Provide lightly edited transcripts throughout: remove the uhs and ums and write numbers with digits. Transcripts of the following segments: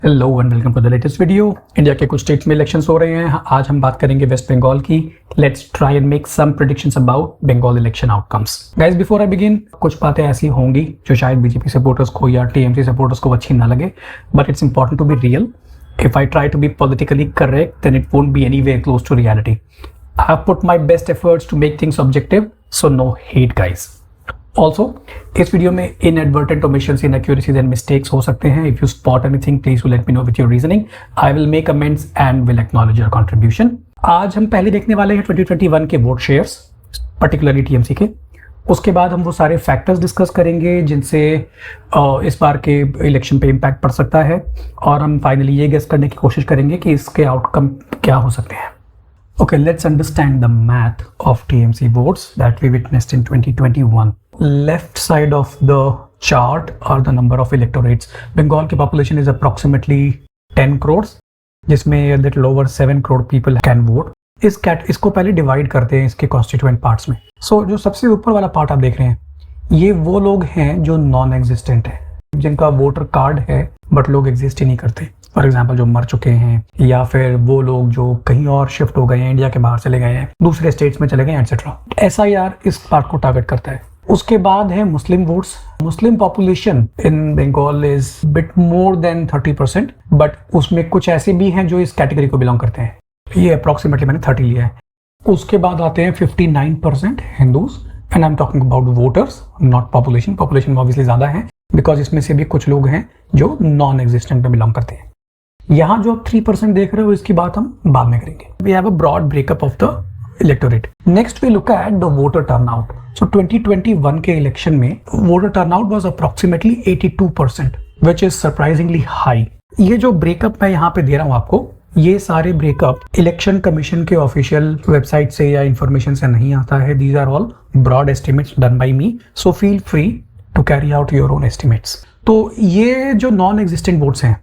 Hello and welcome to the latest video. India के कुछ states में इलेक्शंस हो रहे हैं। आज हम बात करेंगे वेस्ट बंगाल की। Let's try and make some predictions about Bengal election outcomes. Guys before I begin, कुछ बातें ऐसी होंगी जो शायद बीजेपी सपोर्टर्स को या टीएमसी सपोर्टर्स को अच्छी ना लगे, but it's important to be real. If I try to be politically correct, then it won't be anywhere close to reality. I have put my best efforts to make things objective, so no hate, guys. Also, इस video में inadvertent omissions, inaccuracies and mistakes हो सकते हैं. If you spot anything, please do let me know with your reasoning. I will make amends and will acknowledge your contribution. आज हम पहले देखने वाले हैं 2021 के वोट शेयर्स, particularly TMC के. उसके बाद हम वो सारे फैक्टर्स डिस्कस करेंगे जिनसे इस बार के इलेक्शन पे इम्पैक्ट पड़ सकता है, और हम फाइनली ये गेस करने की कोशिश करेंगे कि इसके आउटकम क्या हो सकते हैं. Okay, let's understand the math of TMC votes that we witnessed in 2021. Left side of the chart are the number of electorates. Bengal की पॉपुलेशन इज अप्रॉक्सिमेटली 10 करोड़, जिसमें little over 7 crore people can vote. इसको पहले divide करते हैं इसके constituent parts में. जो सबसे ऊपर वाला पार्ट आप देख रहे हैं, ये वो लोग हैं जो नॉन एग्जिस्टेंट हैं, जिनका वोटर कार्ड है बट लोग एग्जिस्ट ही नहीं करते. फॉर एग्जांपल जो मर चुके हैं, या फिर वो लोग जो कहीं और शिफ्ट हो गए हैं, इंडिया के बाहर चले गए हैं, दूसरे स्टेट्स में चले गए, एटसेट्रा. SIR इस पार्ट को टारगेट करता है. उसके बाद है Muslim votes. Muslim population in Bengal is bit more than 30%, but उसमें कुछ ऐसे भी हैं जो इस कैटेगरी को बिलोंग करते हैं. ये अप्रॉक्सीमेटली मैंने 30 लिया है. उसके बाद आते हैं 59% Hindus, and I am talking about voters, not population. Population obviously ज़्यादा है बिकॉज इसमें से भी कुछ लोग हैं जो नॉन एग्जिस्टेंट में बिलोंग करते हैं. यहाँ जो 3% देख रहे हो, इसकी बात हम बाद में करेंगे. We have a broad breakup of the electorate. Next we look at the voter turnout. 2021 के इलेक्शन में voter turnout was approximately 82%, which is surprisingly high. ये जो ब्रेकअप मैं यहाँ पे दे रहा हूँ आपको, ये सारे ब्रेकअप इलेक्शन कमीशन के ऑफिशियल वेबसाइट से या इंफॉर्मेशन से नहीं आता है. These are all broad estimates done by me, so feel free to carry out your own estimates. तो ये जो नॉन एग्जिस्टेंट वोट्स हैं,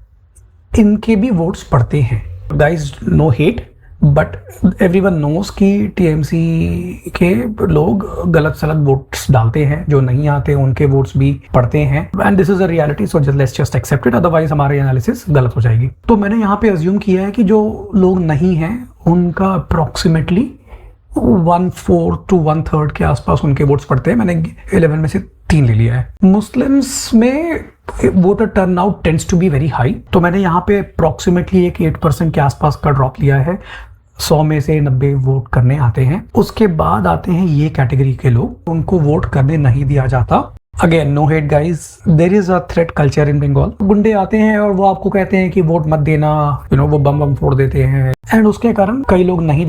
इनके भी वोट्स पड़ते हैं. Guys, no hate, but everyone knows कि टीएमसी के लोग गलत सलत वोट्स डालते हैं. जो नहीं आते उनके वोट्स भी पड़ते हैं, and this is a reality, so let's just accept it, otherwise हमारी एनालिसिस गलत हो जाएगी. तो मैंने यहाँ पे अज्यूम किया है कि जो लोग नहीं हैं उनका अप्रॉक्सीमेटली 1/4 to 1/3 के आसपास उनके वोट्स पड़ते हैं. मैंने 11 में से 3 ले लिया है. मुस्लिम्स में voter turnout tends to be very high, तो मैंने यहाँ पे अप्रॉक्सीमेटली एक 8% के आसपास का ड्रॉप लिया है. 100 में से 90 वोट करने आते हैं. उसके बाद आते हैं ये कैटेगरी के लोग, उनको वोट करने नहीं दिया जाता. Again, no hate guys, there is a threat culture in Bengal. गुंडे आते हैं और वो आपको कहते हैं कि वोट मत देना, वो बम फोड़ देते हैं, एंड उसके कारण कई लोग नहीं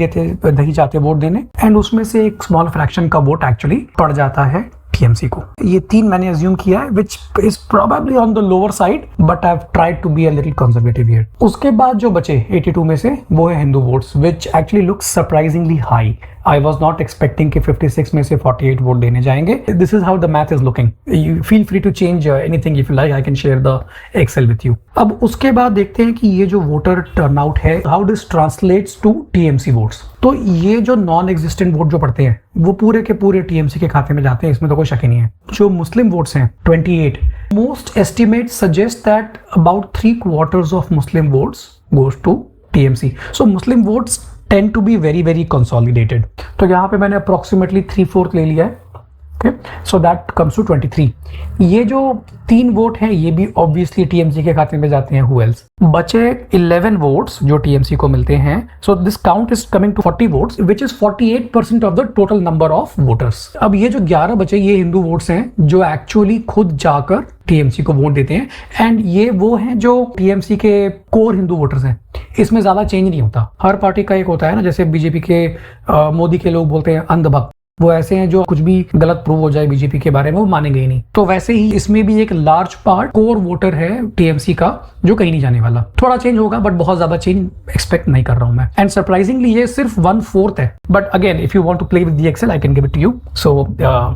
चाहते वोट देने, एंड उसमें से एक स्मॉल फ्रैक्शन का वोट एक्चुअली पड़ जाता है टीएमसी को. ये 3 मैंने अज्यूम किया है, which is probably on the lower side, but I've tried to be a little conservative here. उसके बाद जो बचे 82 में से, वो है Hindu votes, which actually looks surprisingly high. I was not expecting कि 56 में से 48 वोट देने जाएंगे. This is how the math is looking. You feel free to change anything if you like. I can share the Excel with you. अब उसके बाद देखते हैं कि ये जो वोटर टर्नआउट है, how this translates to TMC votes. तो ये जो नॉन एग्जिस्टेंट वोट जो पड़ते हैं, वो पूरे के पूरे टीएमसी के खाते में जाते हैं, इसमें तो कोई शक ही नहीं है. जो मुस्लिम वोट्स हैं 28, most estimate suggest that about 3/4 of Muslim votes goes to TMC. So Muslim votes tend to be very very consolidated. तो यहाँ पे मैंने अप्रॉक्सीमेटली 3/4 ले लिया है. Okay, so that comes to 23. ये जो 3 वोट हैं, ये भी ऑब्वियसली टीएमसी के खाते में जाते हैं. Who else? बचे 11 वोट्स जो टीएमसी को मिलते हैं. So this count is coming to 40 votes, which is 48% of the total number of voters. अब ये जो 11 बचे, ये हिंदू वोट्स हैं जो एक्चुअली खुद जाकर टीएमसी को वोट देते हैं, एंड ये वो हैं जो टीएमसी के कोर हिंदू वोटर्स हैं. इसमें ज्यादा चेंज नहीं होता. हर पार्टी का एक होता है ना, जैसे बीजेपी के मोदी के लोग बोलते हैं अंधभक्त, वो ऐसे हैं जो कुछ भी गलत प्रूव हो जाए बीजेपी के बारे में वो मानेंगे ही नहीं. तो वैसे ही इसमें भी एक लार्ज पार्ट कोर वोटर है टीएमसी का जो कहीं नहीं जाने वाला. थोड़ा चेंज होगा, बट बहुत ज्यादा चेंज एक्सपेक्ट नहीं कर रहा हूं मैं. एंड सरप्राइजिंगली ये सिर्फ 1/4 है. But again, if you want to play with the Excel, I can give it to you, so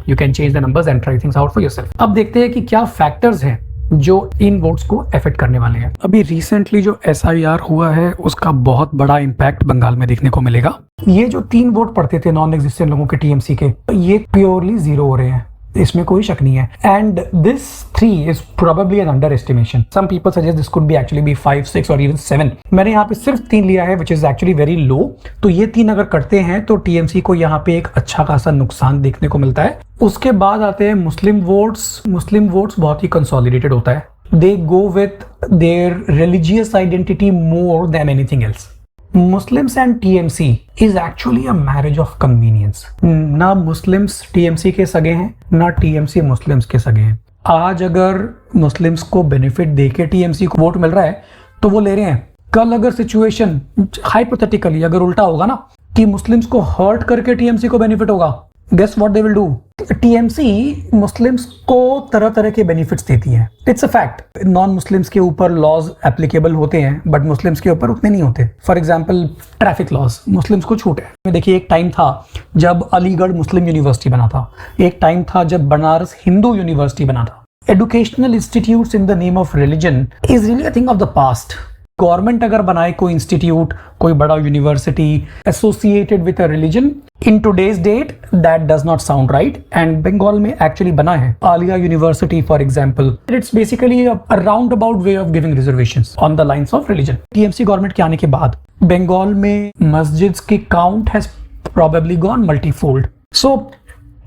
you can change the numbers and try things out for yourself. अब देखते हैं कि क्या फैक्टर्स हैं जो इन वोट्स को अफेक्ट करने वाले हैं. अभी रिसेंटली जो SIR हुआ है, उसका बहुत बड़ा इम्पैक्ट बंगाल में देखने को मिलेगा. ये जो 3 वोट पड़ते थे नॉन एग्जिस्टेंट लोगों के टीएमसी के, ये प्योरली 0 हो रहे हैं. इसमें कोई शक नहीं है. And this 3 is probably an under estimation. Some people suggest this could be actually be 5, 6 और इवन 7. मैंने यहाँ पे सिर्फ 3 लिया है, which is actually very low. तो ये 3 अगर करते हैं तो टीएमसी को यहाँ पे एक अच्छा खासा नुकसान देखने को मिलता है. उसके बाद आते हैं मुस्लिम वोट्स. मुस्लिम वोट्स बहुत ही कंसोलिडेटेड होता है. They go with their religious identity more than anything else. Muslims and TMC is actually a marriage of convenience. ना मुस्लिम्स टीएमसी के सगे हैं, ना टीएमसी मुस्लिम्स के सगे हैं. आज अगर मुस्लिम्स को बेनिफिट देके टीएमसी को वोट मिल रहा है तो वो ले रहे हैं. कल अगर सिचुएशन हाइपोथेटिकली अगर उल्टा होगा ना कि मुस्लिम्स को हर्ट करके टीएमसी को बेनिफिट होगा, guess what they will do. TMC Muslims को तरह तरह के बेनिफिट्स देती है. It's a fact. Non Muslims के ऊपर लॉज एप्लीकेबल होते हैं बट मुस्लिम्स के ऊपर उतने नहीं होते. For example traffic laws Muslims को छूट है. देखिए, एक टाइम था जब अलीगढ़ मुस्लिम यूनिवर्सिटी बना था. एक टाइम था जब बनारस हिंदू यूनिवर्सिटी बना था. Educational institutes in the name of religion is really a thing of the past. Government अगर बनाए कोई इंस्टीट्यूट, कोई बड़ा university associated with a religion in today's date, that does not sound right. And Bengal में actually बना है Aliah university for example. It's basically a round about way of giving reservations on the lines of religion. TMC government के आने के बाद बंगाल में मस्जिद्स की count has probably gone multifold. So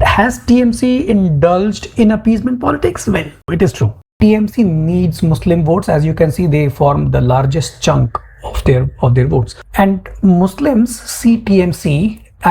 has TMC indulged in appeasement politics? Well, it is true. TMC needs Muslim votes. As you can see, they form the largest chunk of their votes, and Muslims see TMC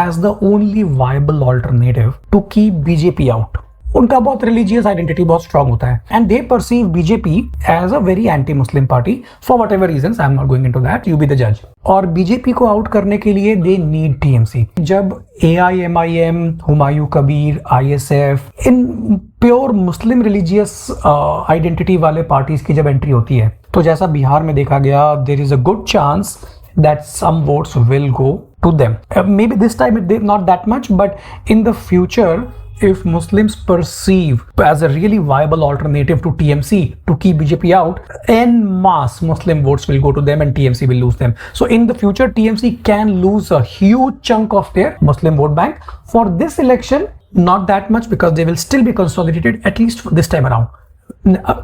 as the only viable alternative to keep BJP out. उनका बहुत religious identity बहुत strong होता है and they perceive BJP as a very anti Muslim party for whatever reason. I am not going into that, you be the जज. और BJP को out करने के लिए दे नीड टीएमसी. जब AIMIM, हुमायूं कबीर, ISF इन प्योर मुस्लिम रिलीजियस आइडेंटिटी वाले parties की जब एंट्री होती है तो जैसा बिहार में देखा गया, there is a good chance that some votes will go to them. Maybe this time not that much, but in the future, if Muslims perceive as a really viable alternative to TMC to keep BJP out, en masse Muslim votes will go to them and TMC will lose them. So in the future, TMC can lose a huge chunk of their Muslim vote bank. For this election, not that much because they will still be consolidated at least this time around.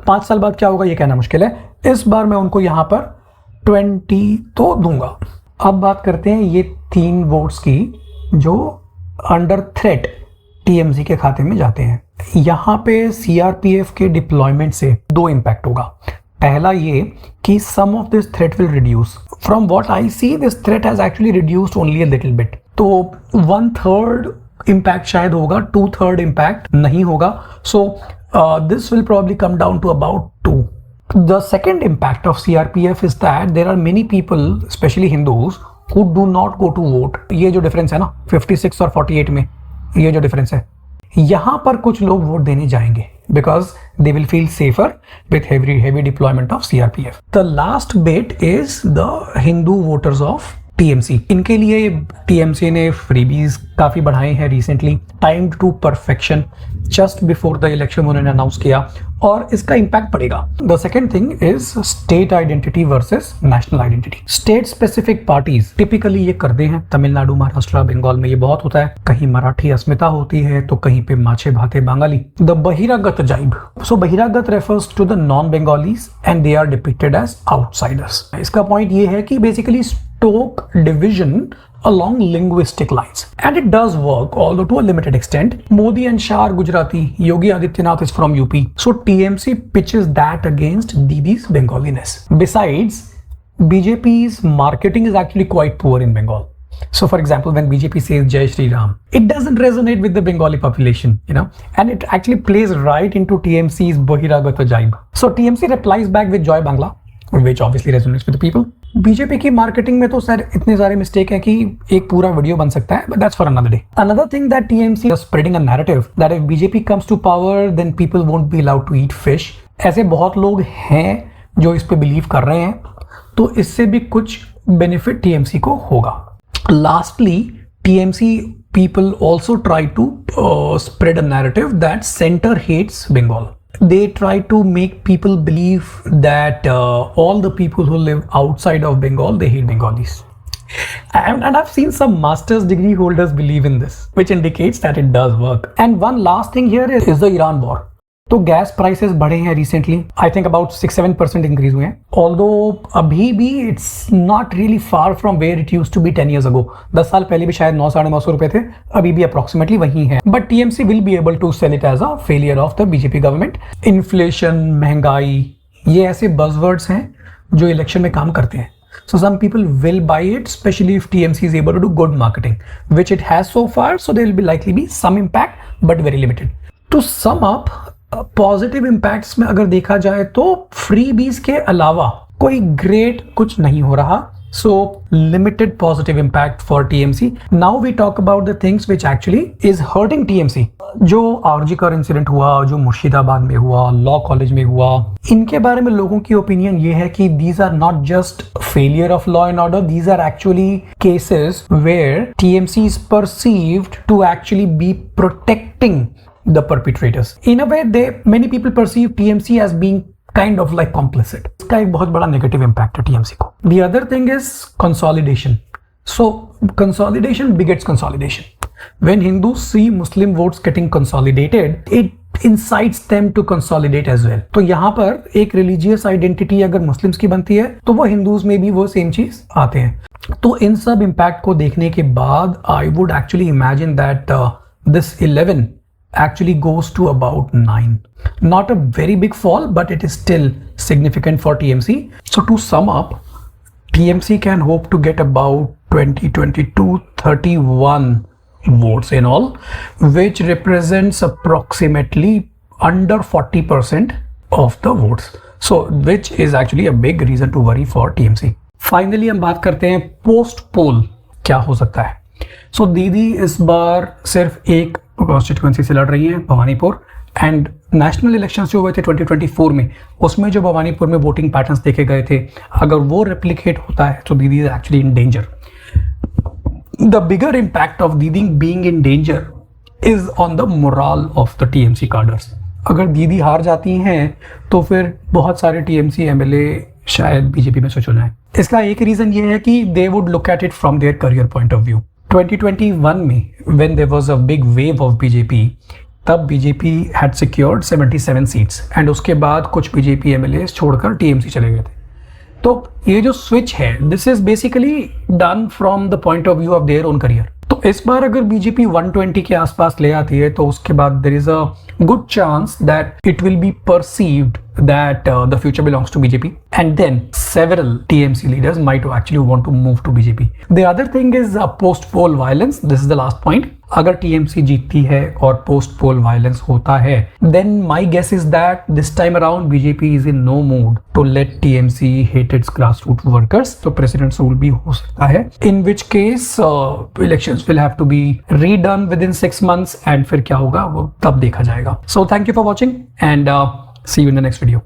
5 साल बाद क्या होगा ये कहना मुश्किल है. इस बार मैं उनको यहाँ पर 20 तो दूंगा. अब बात करते हैं ये 3 वोट्स की जो अंडर थ्रेट टीएमसी के खाते में जाते हैं. यहाँ पे सीआरपीएफ के डिप्लॉयमेंट से 2 इम्पैक्ट होगा. पहला ये कि some of this threat will reduce. From what I see, this threat has actually reduced only a little bit. तो 1/3 इम्पैक्ट शायद होगा, 2/3 इम्पैक्ट नहीं होगा. So this will probably come down to about 2. The second impact of CRPF is that there are many people, especially Hindus, who do not go to vote. ये जो difference है ना 56 और 48 में, ये जो डिफरेंस है, यहाँ पर कुछ लोग वोट देने जाएंगे because they will feel safer with heavy deployment of CRPF. The last bit is the Hindu voters of TMC. इनके लिए TMC ने फ्रीबीज काफ़ी बढ़ाए हैं recently. Timed to perfection just before the election उन्होंने अनाउंस किया और इसका इम्पैक्ट पड़ेगा. The second thing is state identity versus national identity. State specific parties typically ये करते हैं. तमिलनाडु, महाराष्ट्र, बंगाल में ये बहुत होता है. कहीं मराठी अस्मिता होती है तो कहीं पे माछे भाते बंगाली. द बहिरागत जाइब. सो बहिरागत refers to the non Bengalis and they are depicted as outsiders. इसका पॉइंट ये है कि basically stoke division along linguistic lines, and it does work, although to a limited extent. Modi and Shah are Gujarati, Yogi Adityanath is from UP, so TMC pitches that against Didi's Bengaliness. Besides, BJP's marketing is actually quite poor in Bengal. So for example, when BJP says Jai Shri Ram, it doesn't resonate with the Bengali population, and it actually plays right into TMC's Bahiragata Jaib. So TMC replies back with Joy Bangla, which obviously resonates with the people. BJP की marketing में तो sir इतने सारे mistake है कि एक पूरा video बन सकता है, but that's for another day. Another thing that TMC is spreading a narrative that if BJP comes to power then people won't be allowed to eat fish. ऐसे बहुत लोग हैं जो इस पे बिलीव कर रहे हैं, तो इससे भी कुछ बेनिफिट टीएमसी को होगा. Lastly, TMC people also try to spread a narrative that center hates Bengal. They try to make people believe that all the people who live outside of Bengal, they hate Bengalis. And I've seen some master's degree holders believe in this, which indicates that it does work. And one last thing here is the Iran war. तो gas prices बढ़े हैं recently, I think about 6-7% increase हुए हैं, although अभी भी it's not really far from where it used to be 10 years ago. 10 साल पहले भी शायद 900-950 रुपए थे, अभी भी अप्रोक्सीमेटली वही है. But TMC will be able to sell it as a failure of the BJP government. Inflation, महंगाई, ये ऐसे बज़वर्ड्स हैं जो इलेक्शन में काम करते हैं. So some people will buy it, especially if TMC is able to do good marketing, which it has so far. So there will be likely be some impact, but very limited. To sum up, positive impacts में अगर देखा जाए तो freebies के अलावा कोई great कुछ नहीं हो रहा. So limited positive impact for TMC. Now we talk about the things which actually is hurting TMC. जो आरजी का इंसिडेंट हुआ, जो मुर्शिदाबाद में हुआ, लॉ कॉलेज में हुआ, इनके बारे में लोगों की ओपिनियन ये है कि these are not just failure of law and order, these are actually cases where TMC is perceived to actually be protecting the perpetrators. In a way, many people perceive TMC as being kind of like complicit. इसका एक बहुत बड़ा negative impact है TMC को. The other thing is consolidation. So consolidation begets consolidation. When Hindus see Muslim votes getting consolidated, it incites them to consolidate as well. तो यहाँ पर एक religious identity अगर Muslims की बनती है, तो वो Hindus में भी वो same चीज आते हैं. तो इन सब impact को देखने के बाद I would actually imagine that this 11 actually goes to about 9. Not a very big fall, but it is still significant for TMC. So to sum up, TMC can hope to get about 31 votes in all, which represents approximately under 40% of the votes. So which is actually a big reason to worry for TMC. Finally हम बात करते हैं post पोल क्या हो सकता है. So दीदी इस बार सिर्फ एक कॉन्स्टिट्यूएंसी से लड़ रही हैं, भवानीपुर, एंड नेशनल इलेक्शंस जो हुए थे 2024 में, उसमें जो भवानीपुर में वोटिंग पैटर्न्स देखे गए थे, अगर वो रेप्लिकेट होता है तो Didi is actually in danger. The bigger impact of Didi being in danger is on the moral of the TMC cadres. अगर दीदी हार जाती हैं तो फिर बहुत सारे टीएमसी एमएलए शायद बीजेपी में स्विच हो जाएं. इसका एक रीजन ये है कि they would look at it from their career point of view. 2021 में when there was a big wave of BJP, तब BJP had secured 77 seats and उसके बाद कुछ BJP MLAs छोड़कर TMC चले गए थे. तो ये जो स्विच है, this is basically done from the point of view of their own career. तो इस बार अगर बीजेपी 120 के आसपास ले आती है तो उसके बाद there is a good chance that it will be perceived that the future belongs to BJP, and then several TMC leaders might actually want to move to BJP. The other thing is post-poll violence. This is the last point. अगर TMC जीतती है और post-poll violence होता है, then my guess is that this time around BJP is in no mood to let TMC hate its grassroots workers. So president's rule भी हो सकता है. In which case elections will have to be redone within 6 months, and फिर क्या होगा वो तब देखा जाएगा. So thank you for watching and see you in the next video.